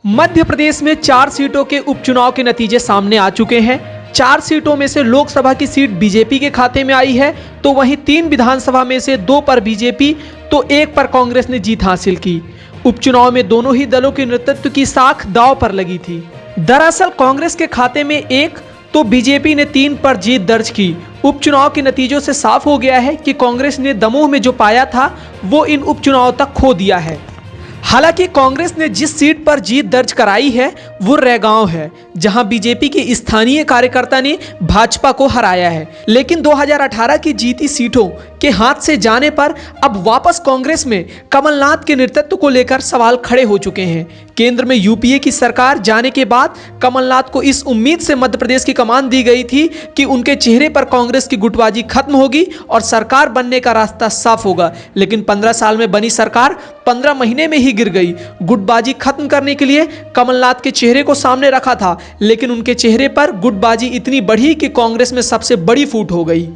मध्य प्रदेश में 4 सीटों के उपचुनाव के नतीजे सामने आ चुके हैं। 4 सीटों में से लोकसभा की सीट बीजेपी के खाते में आई है, तो वहीं 3 विधानसभा में से 2 पर बीजेपी तो 1 पर कांग्रेस ने जीत हासिल की। उपचुनाव में दोनों ही दलों के नेतृत्व की साख दांव पर लगी थी। दरअसल कांग्रेस के खाते में 1 तो बीजेपी ने 3 पर जीत दर्ज की। उपचुनाव के नतीजों से साफ हो गया है कि कांग्रेस ने दमोह में जो पाया था वो इन उपचुनाव तक खो दिया है। हालांकि कांग्रेस ने जिस सीट पर जीत दर्ज कराई है वो रैगांव है, जहां बीजेपी के स्थानीय कार्यकर्ता ने भाजपा को हराया है। लेकिन 2018 की जीती सीटों के हाथ से जाने पर अब वापस कांग्रेस में कमलनाथ के नेतृत्व को लेकर सवाल खड़े हो चुके हैं। केंद्र में यूपीए की सरकार जाने के बाद कमलनाथ को इस उम्मीद से मध्य प्रदेश की कमान दी गई थी कि उनके चेहरे पर कांग्रेस की गुटबाजी खत्म होगी और सरकार बनने का रास्ता साफ होगा। लेकिन 15 साल में बनी सरकार 15 महीने में ही गिर गई। गुटबाजी खत्म करने के लिए कमलनाथ के चेहरे को सामने रखा था, लेकिन उनके चेहरे पर गुटबाजी इतनी बढ़ी कि कांग्रेस में सबसे बड़ी फूट हो गई।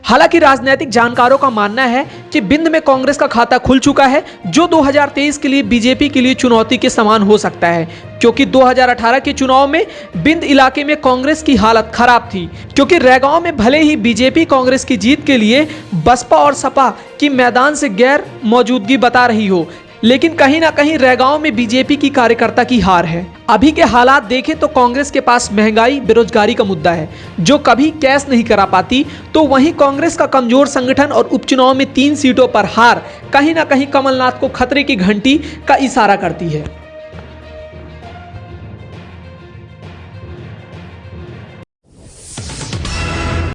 हालांकि राजनीतिक जानकारों का मानना है कि बिंद में कांग्रेस का खाता खुल चुका है, जो 2023 के लिए बीजेपी के लिए चुनौती के समान हो सकता है, क्योंकि 2018 के चुनाव में बिंद इलाके में कांग्रेस की हालत खराब थी। क्योंकि रैगांव में भले ही बीजेपी कांग्रेस की जीत के लिए बसपा और सपा की मैदान से गैर मौजूदगी बता रही हो, लेकिन कहीं ना कहीं रैगांव में बीजेपी की कार्यकर्ता की हार है। अभी के हालात देखें तो कांग्रेस के पास महंगाई, बेरोजगारी का मुद्दा है जो कभी कैश नहीं करा पाती, तो वहीं कांग्रेस का कमजोर संगठन और उपचुनाव में 3 सीटों पर हार कहीं ना कहीं कमलनाथ को खतरे की घंटी का इशारा करती है।